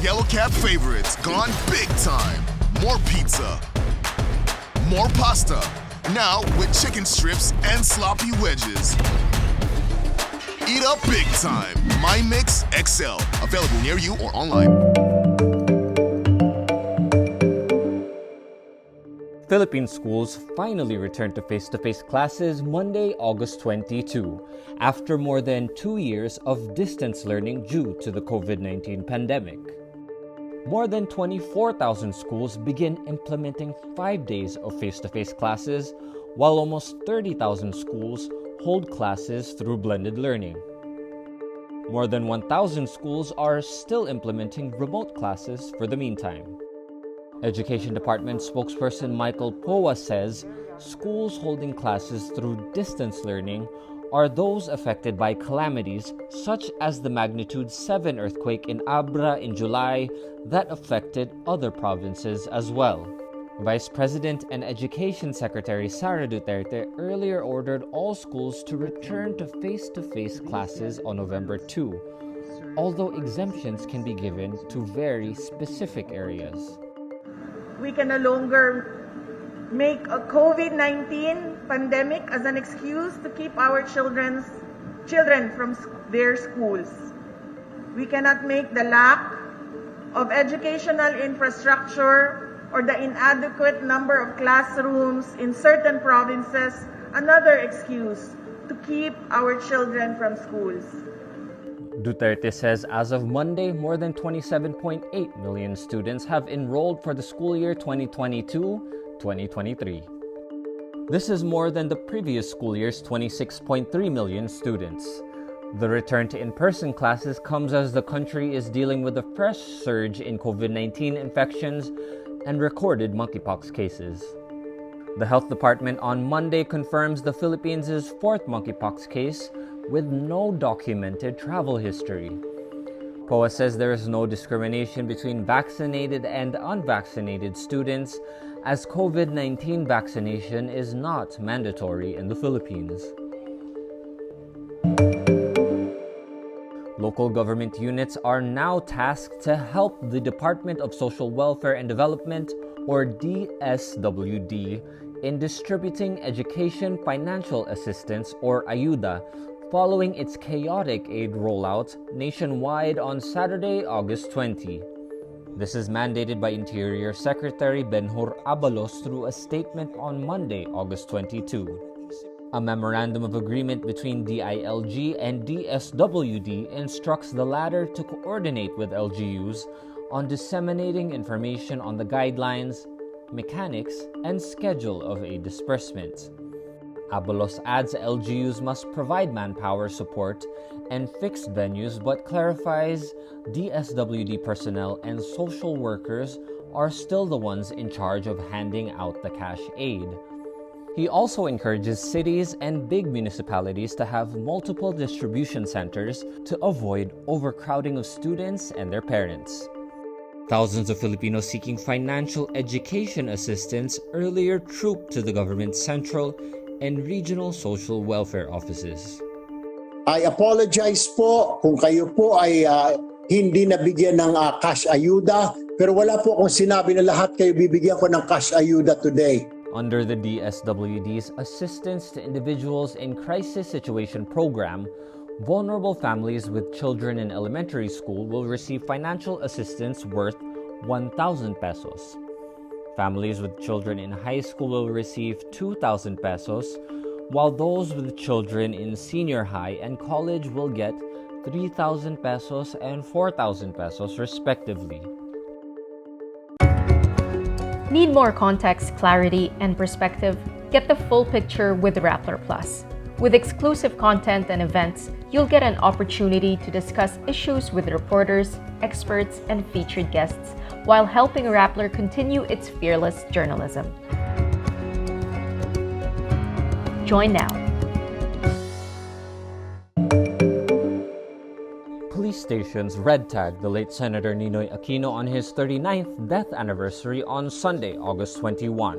Yellow Cab favorites gone big time. More pizza. More pasta. Now with chicken strips and sloppy wedges. Eat up big time. My Mix XL. Available near you or online. Philippine schools finally returned to face-to-face classes Monday, August 22, after more than 2 years of distance learning due to the COVID-19 pandemic. More than 24,000 schools begin implementing 5 days of face-to-face classes, while almost 30,000 schools hold classes through blended learning. More than 1,000 schools are still implementing remote classes for the meantime. Education Department spokesperson Michael Poa says schools holding classes through distance learning are those affected by calamities such as the magnitude 7 earthquake in Abra in July that affected other provinces as well. Vice President and Education Secretary Sara Duterte earlier ordered all schools to return to face-to-face classes on November 2, although exemptions can be given to very specific areas. We can no longer make a COVID-19 pandemic as an excuse to keep our children from their schools. We cannot make the lack of educational infrastructure or the inadequate number of classrooms in certain provinces another excuse to keep our children from schools. Duterte says as of Monday, more than 27.8 million students have enrolled for the school year 2022-2023. This is more than the previous school year's 26.3 million students. The return to in-person classes comes as the country is dealing with a fresh surge in COVID-19 infections and recorded monkeypox cases. The Health Department on Monday confirms the Philippines' fourth monkeypox case with no documented travel history. Poa says there is no discrimination between vaccinated and unvaccinated students, as COVID-19 vaccination is not mandatory in the Philippines. Local government units are now tasked to help the Department of Social Welfare and Development, or DSWD, in distributing education financial assistance, or ayuda, following its chaotic aid rollout nationwide on Saturday, August 20. This is mandated by Interior Secretary Benhur Abalos through a statement on Monday, August 22. A memorandum of agreement between DILG and DSWD instructs the latter to coordinate with LGUs on disseminating information on the guidelines, mechanics, and schedule of aid disbursement. Abalos adds LGUs must provide manpower support and fixed venues, but clarifies DSWD personnel and social workers are still the ones in charge of handing out the cash aid. He also encourages cities and big municipalities to have multiple distribution centers to avoid overcrowding of students and their parents. Thousands of Filipinos seeking financial education assistance earlier trooped to the government's central and regional social welfare offices. I apologize po kung kayo po ay hindi nabigyan ng cash ayuda, pero wala po akong sinabi na lahat kayo bibigyan ko ng cash ayuda today. Under the DSWD's Assistance to Individuals in Crisis Situation program, vulnerable families with children in elementary school will receive financial assistance worth 1,000 pesos. Families with children in high school will receive 2,000 pesos, while those with children in senior high and college will get 3,000 pesos and 4,000 pesos respectively. Need more context, clarity, and perspective? Get the full picture with Rappler Plus. With exclusive content and events, you'll get an opportunity to discuss issues with reporters, experts, and featured guests while helping Rappler continue its fearless journalism. Join now. Police stations red-tagged the late Senator Ninoy Aquino on his 39th death anniversary on Sunday, August 21.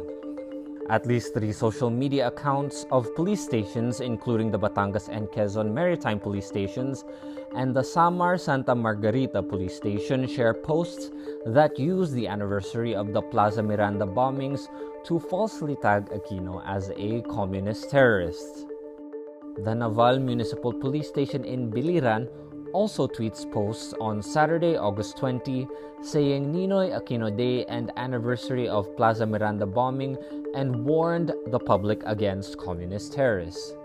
At least 3 social media accounts of police stations, including the Batangas and Quezon Maritime police stations and the Samar Santa Margarita police station, share posts that use the anniversary of the Plaza Miranda bombings to falsely tag Aquino as a communist terrorist. The Naval Municipal Police Station in Biliran also tweets posts on Saturday, August 20, saying Ninoy Aquino Day and anniversary of Plaza Miranda bombing, and warned the public against communist terrorists.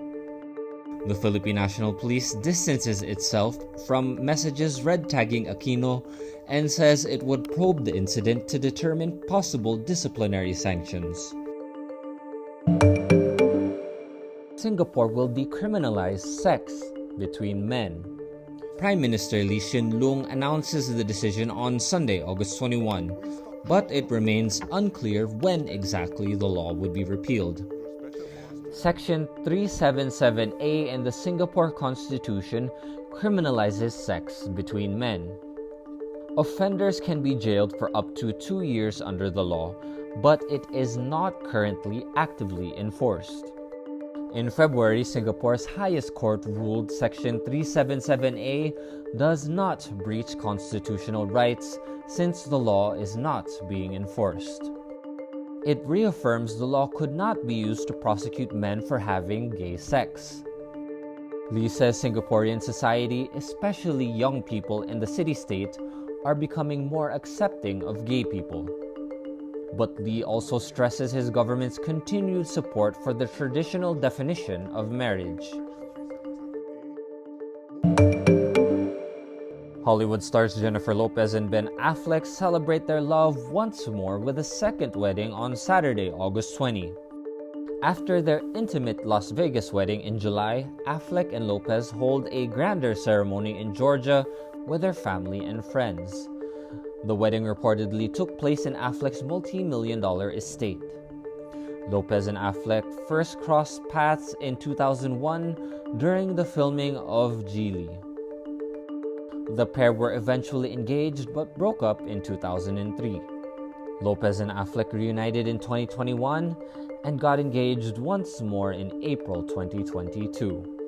The Philippine National Police distances itself from messages red tagging Aquino and says it would probe the incident to determine possible disciplinary sanctions. Singapore will decriminalize sex between men. Prime Minister Lee Hsien Loong announces the decision on Sunday, August 21, but it remains unclear when exactly the law would be repealed. Section 377A in the Singapore Constitution criminalizes sex between men. Offenders can be jailed for up to 2 years under the law, but it is not currently actively enforced. In February, Singapore's highest court ruled Section 377A does not breach constitutional rights since the law is not being enforced. It reaffirms the law could not be used to prosecute men for having gay sex. Lee says Singaporean society, especially young people in the city-state, are becoming more accepting of gay people. But Lee also stresses his government's continued support for the traditional definition of marriage. Hollywood stars Jennifer Lopez and Ben Affleck celebrate their love once more with a second wedding on Saturday, August 20. After their intimate Las Vegas wedding in July, Affleck and Lopez hold a grander ceremony in Georgia with their family and friends. The wedding reportedly took place in Affleck's multi-million-dollar estate. Lopez and Affleck first crossed paths in 2001 during the filming of Geely. The pair were eventually engaged but broke up in 2003. Lopez and Affleck reunited in 2021 and got engaged once more in April 2022.